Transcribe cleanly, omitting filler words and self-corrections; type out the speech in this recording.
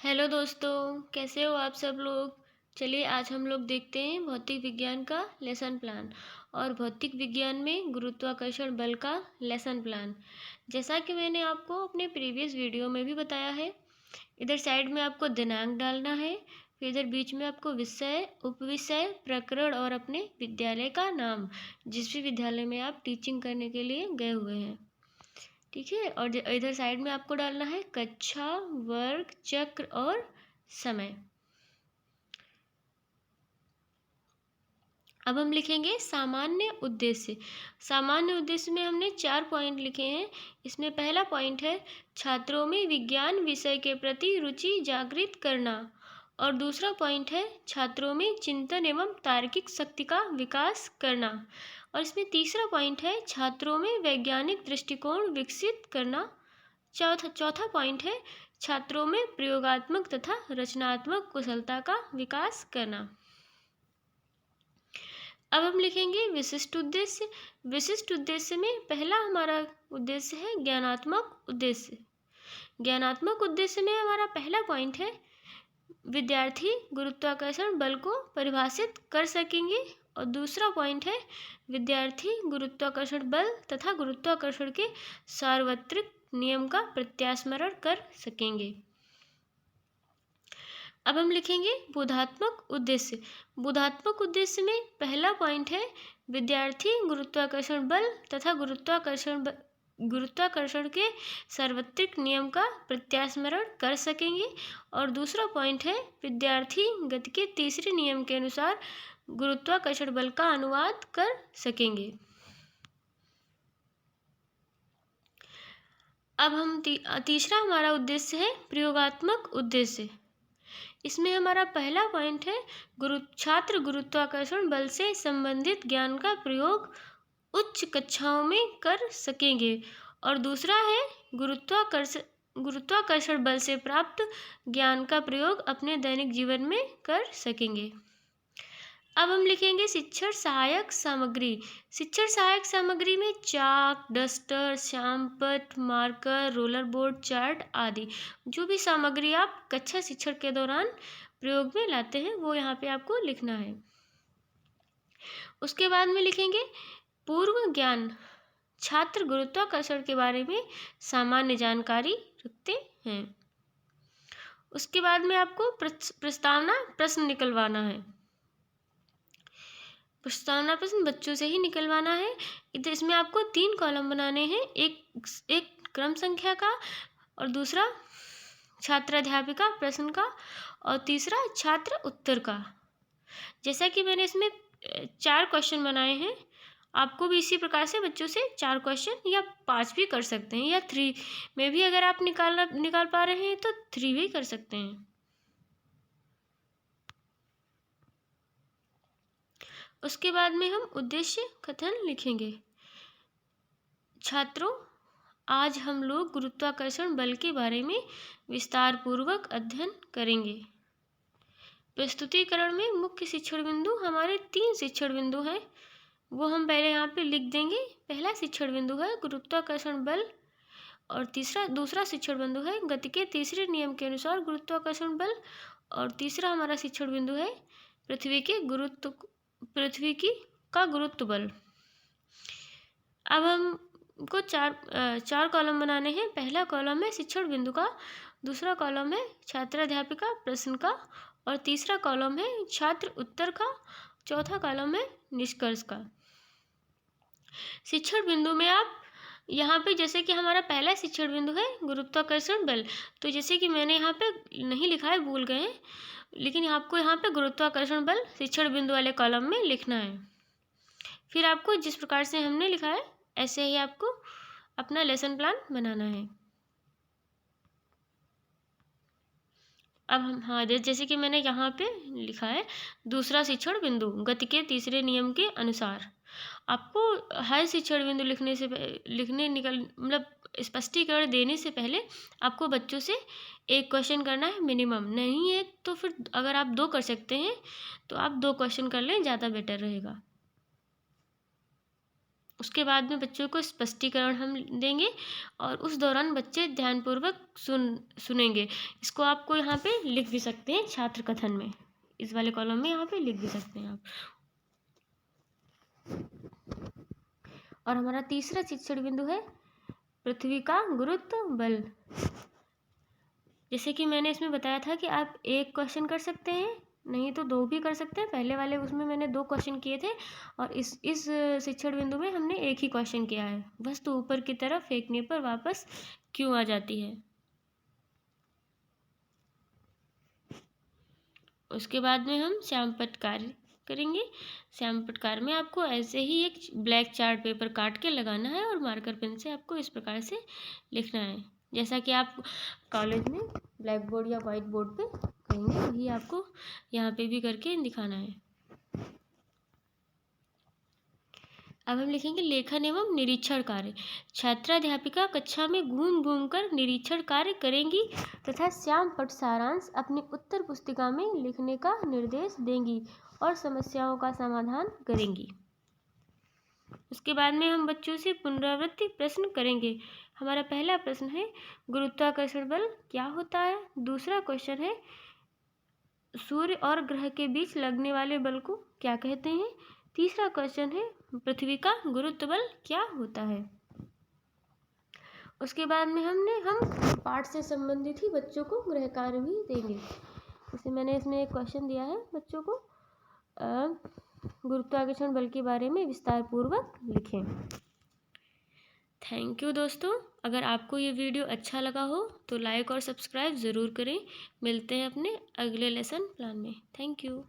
Hello दोस्तों, कैसे हो आप सब लोग। चलिए आज हम लोग देखते हैं भौतिक विज्ञान का लेसन प्लान। और भौतिक विज्ञान में गुरुत्वाकर्षण बल का लेसन प्लान। जैसा कि मैंने आपको अपने प्रीवियस वीडियो में भी बताया है, इधर साइड में आपको दिनांक डालना है। फिर इधर बीच में आपको विषय, उपविषय, प्रकरण और अपने विद्यालय का नाम, जिस भी विद्यालय में आप टीचिंग करने के लिए गए हुए हैं। ठीक है। और इधर साइड में आपको डालना है कक्षा, वर्ग, चक्र और समय। अब हम लिखेंगे सामान्य उद्देश्य। सामान्य उद्देश्य में हमने 4 पॉइंट लिखे हैं। इसमें पहला पॉइंट है छात्रों में विज्ञान विषय के प्रति रुचि जागृत करना। और दूसरा पॉइंट है छात्रों में चिंतन एवं तार्किक शक्ति का विकास करना। और इसमें तीसरा पॉइंट है छात्रों में वैज्ञानिक दृष्टिकोण विकसित करना। चौथा पॉइंट है छात्रों में प्रयोगात्मक तथा रचनात्मक कुशलता का विकास करना। अब हम लिखेंगे विशिष्ट उद्देश्य। विशिष्ट उद्देश्य में पहला हमारा उद्देश्य है ज्ञानात्मक उद्देश्य। ज्ञानात्मक उद्देश्य में हमारा पहला पॉइंट है विद्यार्थी गुरुत्वाकर्षण बल को परिभाषित कर सकेंगे। और दूसरा पॉइंट है विद्यार्थी गुरुत्वाकर्षण बल तथा गुरुत्वाकर्षण के सार्वत्रिक नियम का प्रत्यास्मरण कर सकेंगे। अब हम लिखेंगे बोधात्मक उद्देश्य। बोधात्मक उद्देश्य में पहला पॉइंट है विद्यार्थी गुरुत्वाकर्षण बल तथा गुरुत्वाकर्षण के सार्वत्रिक नियम का प्रत्यास्मरण कर सकेंगे। और दूसरा पॉइंट है विद्यार्थी गति के तीसरे नियम के अनुसार गुरुत्वाकर्षण बल का अनुवाद कर सकेंगे। अब हम तीसरा हमारा उद्देश्य है प्रयोगात्मक उद्देश्य। इसमें हमारा पहला पॉइंट है छात्र गुरुत्वाकर्षण बल से संबंधित ज्ञान का प्रयोग उच्च कक्षाओं में कर सकेंगे। और दूसरा है गुरुत्वाकर्षण बल से प्राप्त ज्ञान का प्रयोग अपने दैनिक जीवन में कर सकेंगे। अब हम लिखेंगे शिक्षण सहायक सामग्री। शिक्षण सहायक सामग्री में चाक, डस्टर, श्यामपट्ट, मार्कर, रोलर बोर्ड, चार्ट आदि जो भी सामग्री आप कक्षा शिक्षण के दौरान प्रयोग में लाते हैं वो यहाँ पे आपको लिखना है। उसके बाद में लिखेंगे पूर्व ज्ञान। छात्र गुरुत्वाकर्षण के बारे में सामान्य जानकारी रखते हैं। उसके बाद में आपको प्रस्तावना प्रश्न निकलवाना है। प्रस्तावना प्रश्न बच्चों से ही निकलवाना है। इधर इसमें आपको 3 कॉलम बनाने हैं, एक क्रम संख्या का, और दूसरा छात्राध्यापिका प्रश्न का, और तीसरा छात्र उत्तर का। जैसा कि मैंने इसमें 4 क्वेश्चन बनाए हैं, आपको भी इसी प्रकार से बच्चों से 4 क्वेश्चन या 5 भी कर सकते हैं, या 3 में भी अगर आप निकाल पा रहे हैं तो 3 भी कर सकते हैं। उसके बाद में हम उद्देश्य कथन लिखेंगे। छात्रों, आज हम लोग गुरुत्वाकर्षण बल के बारे में विस्तार पूर्वक अध्ययन करेंगे। प्रस्तुतिकरण में मुख्य शिक्षण बिंदु हमारे 3 शिक्षण बिंदु हैं, वो हम पहले यहाँ पे लिख देंगे। पहला शिक्षण बिंदु है गुरुत्वाकर्षण बल, और दूसरा शिक्षण बिंदु है गति के तीसरे नियम के अनुसार गुरुत्वाकर्षण बल, और तीसरा हमारा शिक्षण बिंदु है पृथ्वी का गुरुत्व बल। अब हमको चार कॉलम बनाने हैं। पहला कॉलम है शिक्षण बिंदु का, दूसरा कॉलम है छात्राध्यापिका प्रश्न का, और तीसरा कॉलम है छात्र उत्तर का, चौथा कॉलम है निष्कर्ष का। शिक्षण बिंदु में आप यहाँ पे, जैसे कि हमारा पहला शिक्षण बिंदु है गुरुत्वाकर्षण बल, तो जैसे कि मैंने यहाँ पे नहीं लिखा है, भूल गए हैं, लेकिन आपको यहाँ पे गुरुत्वाकर्षण बल शिक्षण बिंदु वाले कॉलम में लिखना है। फिर आपको जिस प्रकार से हमने लिखा है ऐसे ही आपको अपना लेसन प्लान बनाना है। अब हम जैसे कि मैंने यहाँ पे लिखा है दूसरा शिक्षण बिंदु गति के तीसरे नियम के अनुसार। आपको हर शिक्षण बिंदु मतलब स्पष्टीकरण देने से पहले आपको बच्चों से 1 क्वेश्चन करना है मिनिमम, नहीं एक तो फिर अगर आप 2 कर सकते हैं तो आप 2 क्वेश्चन कर लें, ज़्यादा बेटर रहेगा। उसके बाद में बच्चों को स्पष्टीकरण हम देंगे और उस दौरान बच्चे ध्यानपूर्वक सुनेंगे। इसको आपको यहाँ पे लिख भी सकते हैं छात्र कथन में, इस वाले कॉलम में यहाँ पे लिख भी सकते हैं आप। और हमारा तीसरा शिक्षण बिंदु है पृथ्वी का गुरुत्व बल। जैसे कि मैंने इसमें बताया था कि आप एक क्वेश्चन कर सकते हैं, नहीं तो 2 भी कर सकते हैं। पहले वाले उसमें मैंने 2 क्वेश्चन किए थे और इस शिक्षण बिंदु में हमने एक ही क्वेश्चन किया है। वस्तु ऊपर की तरफ फेंकने पर वापस क्यों आ जाती है। उसके बाद में हम श्यामपट्ट कार्य करेंगे। श्यामपट्ट कार्य में आपको ऐसे ही एक ब्लैक चार्ट पेपर काट के लगाना है और मार्कर पेन से आपको इस प्रकार से लिखना है। जैसा कि आप कॉलेज में ब्लैक बोर्ड या वाइट बोर्ड पे करेंगे, वही आपको यहाँ पे भी करके दिखाना है। अब हम लिखेंगे लेखन एवं निरीक्षण कार्य। छात्राध्यापिका कक्षा में घूम घूम कर निरीक्षण कार्य करेंगी तथा श्यामपट्ट सारांश अपनी उत्तर पुस्तिका में लिखने का निर्देश देंगी और समस्याओं का समाधान करेंगी। उसके बाद में हम बच्चों से पुनरावृत्ति प्रश्न करेंगे। हमारा पहला प्रश्न है गुरुत्वाकर्षण बल क्या होता है। दूसरा क्वेश्चन है सूर्य और ग्रह के बीच लगने वाले बल को क्या कहते हैं। तीसरा क्वेश्चन है पृथ्वी का गुरुत्व बल क्या होता है। उसके बाद में हम पाठ से संबंधित ही बच्चों को गृह कार्य भी देंगे। जैसे मैंने इसमें एक क्वेश्चन दिया है बच्चों को गुरुत्वाकर्षण बल के बारे में विस्तार पूर्वक लिखें। थैंक यू दोस्तों। अगर आपको ये वीडियो अच्छा लगा हो तो लाइक और सब्सक्राइब ज़रूर करें। मिलते हैं अपने अगले लेसन प्लान में। Thank you.